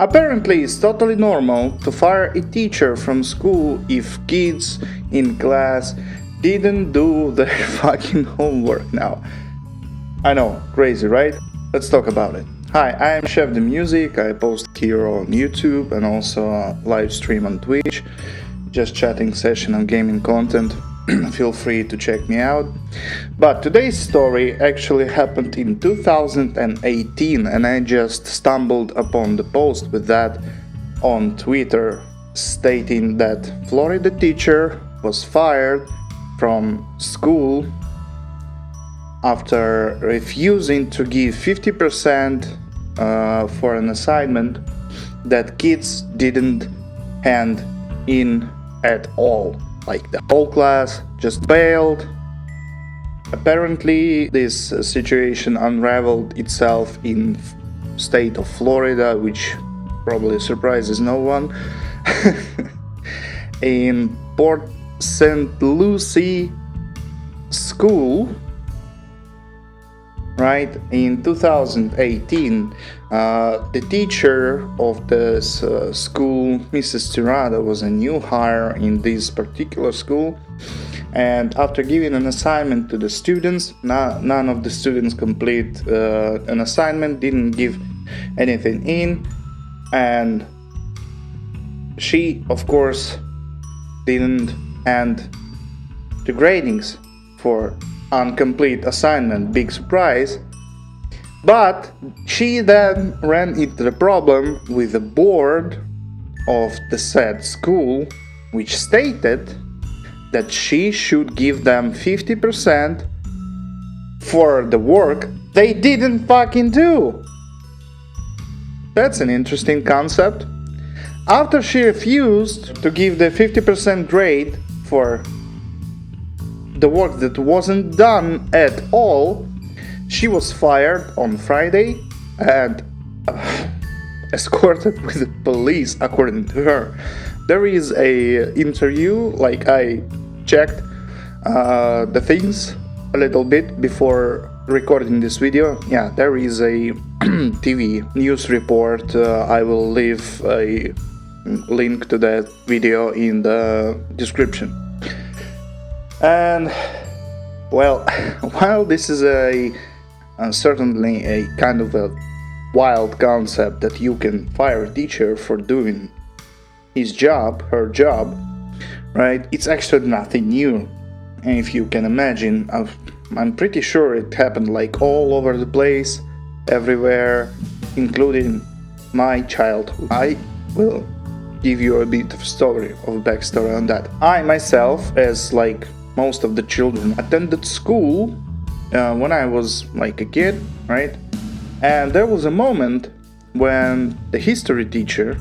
Apparently, it's totally normal to fire a teacher from school if kids in class didn't do their fucking homework now. I know, crazy, right? Let's talk about it. Hi, I am Chef the Music. I post here on YouTube and also a live stream on Twitch. Just chatting session and gaming content. Feel free to check me out. But today's story actually happened in 2018 and I just stumbled upon the post with that on Twitter stating that Florida teacher was fired from school after refusing to give 50% for an assignment that kids didn't hand in at all. Like the whole class just bailed. Apparently this situation unraveled itself in state of Florida, which probably surprises no one. In Port St. Lucie school, right, in 2018, the teacher of this school, Mrs. Tirada, was a new hire in this particular school, and after giving an assignment to the students, none of the students complete an assignment, didn't give anything in, and she, of course, didn't hand the gradings for incomplete assignment. Big surprise. But she then ran into the problem with the board of the said school, which stated that she should give them 50% for the work they didn't fucking do. That's an interesting concept. After she refused to give the 50% grade for the work that wasn't done at all, she was fired on Friday and escorted with the police, according to her. There is a interview, like I checked the things a little bit before recording this video. Yeah, there is a TV news report. I will leave a link to that video in the description. And well, while this is certainly a kind of a wild concept that you can fire a teacher for doing his job, her job, right? It's actually nothing new. And if you can imagine, I'm pretty sure it happened like all over the place, everywhere, including my childhood. I will give you a bit of backstory on that. I myself, as like most of the children, attended school when I was like a kid, right? And there was a moment when the history teacher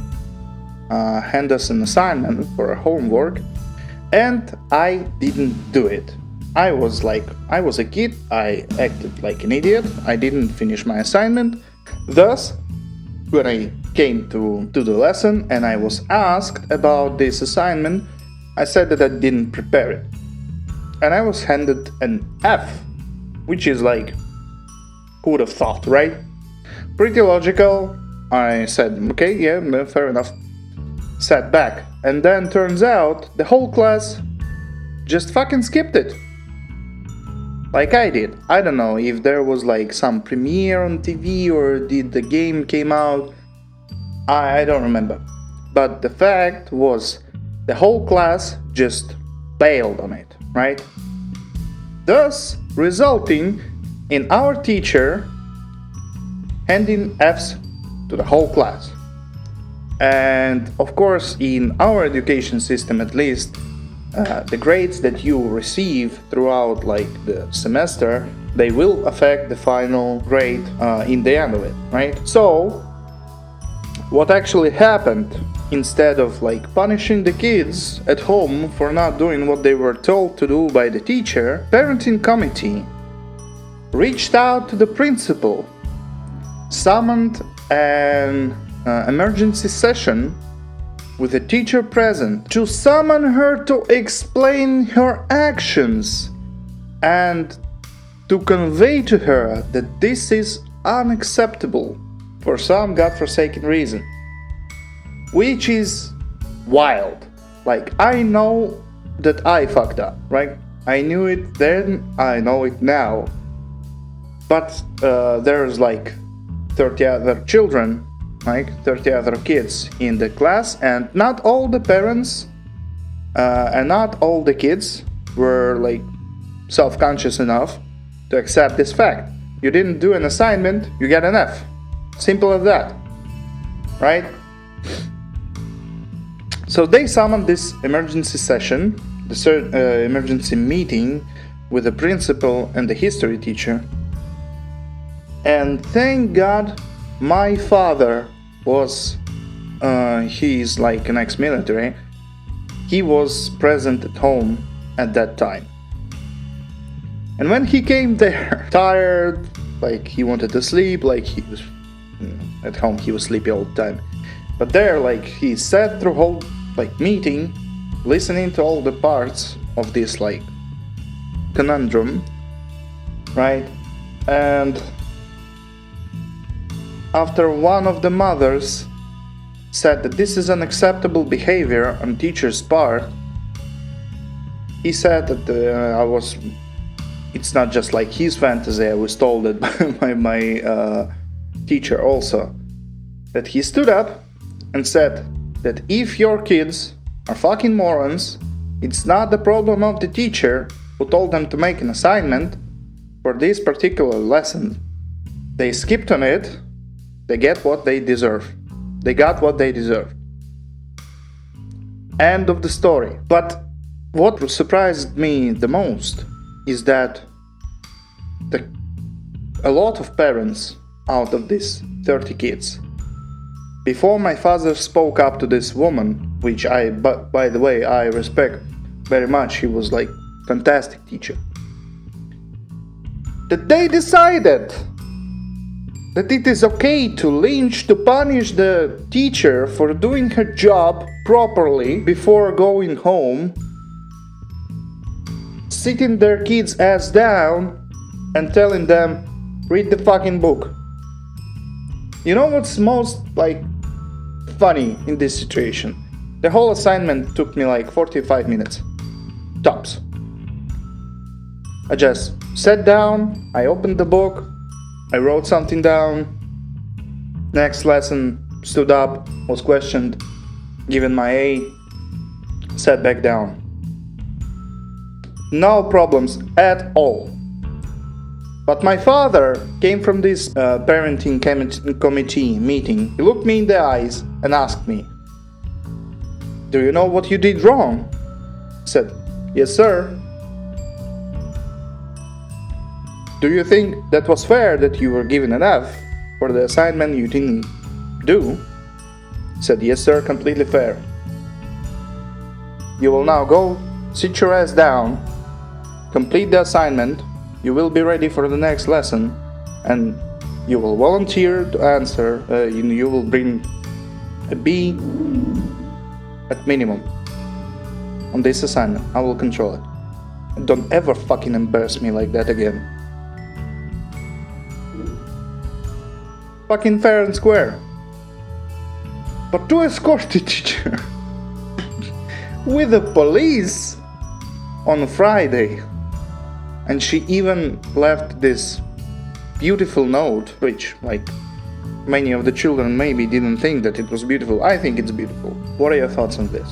handed us an assignment for a homework, and I didn't do it. I was a kid, I acted like an idiot, I didn't finish my assignment. Thus, when I came to the lesson and I was asked about this assignment, I said that I didn't prepare it. And I was handed an F, which is like, who would have thought, right? Pretty logical. I said, okay, yeah, fair enough. Sat back. And then turns out the whole class just fucking skipped it. Like I did. I don't know if there was like some premiere on TV or did the game came out. I don't remember. But the fact was the whole class just bailed on it, right? Thus resulting in our teacher handing Fs to the whole class. And of course, in our education system at least, the grades that you receive throughout like the semester, they will affect the final grade in the end of it, right? So what actually happened, instead of like punishing the kids at home for not doing what they were told to do by the teacher, parenting committee reached out to the principal, summoned an emergency session with the teacher present to summon her to explain her actions and to convey to her that this is unacceptable for some godforsaken reason. which is wild. Like, I know that I fucked up, right? I knew it then, I know it now. But there's like 30 other children, like 30 other kids in the class, and not all the parents and not all the kids were like self-conscious enough to accept this fact. You didn't do an assignment, you get an F. Simple as that, right? So they summoned this emergency session, the emergency meeting with the principal and the history teacher. And thank God my father was, he's like an ex-military, he was present at home at that time. And when he came there, tired, like he wanted to sleep, like he was, at home he was sleepy all the time. But there, like, he sat through whole, like, meeting, listening to all the parts of this, like, conundrum, right? And after one of the mothers said that this is unacceptable behavior on teacher's part, he said that it's not just like his fantasy, I was told it by my teacher also, that he stood up and said that if your kids are fucking morons, it's not the problem of the teacher who told them to make an assignment for this particular lesson. They skipped on it, they get what they deserve. They got what they deserved. End of the story. But what surprised me the most is that a lot of parents out of these 30 kids, before my father spoke up to this woman, which by the way, I respect very much, he was like fantastic teacher, that they decided that it is okay to punish the teacher for doing her job properly before going home, sitting their kids' ass down and telling them, read the fucking book. You know what's most, like, funny in this situation? The whole assignment took me like 45 minutes. Tops. I just sat down, I opened the book, I wrote something down, next lesson, stood up, was questioned, given my A, sat back down. No problems at all. But my father came from this parenting committee meeting. He looked me in the eyes and asked me, "Do you know what you did wrong?" I said, "Yes, sir." "Do you think that was fair that you were given an F for the assignment you didn't do?" I said, "Yes, sir, completely fair. You will now go, sit your ass down, complete the assignment, you will be ready for the next lesson, and you will volunteer to answer, you will bring a B at minimum on this assignment. I will control it. And don't ever fucking embarrass me like that again." Fucking fair and square. But to escort the teacher with the police on Friday, and she even left this beautiful note, which, like, many of the children maybe didn't think that it was beautiful. I think it's beautiful. What are your thoughts on this?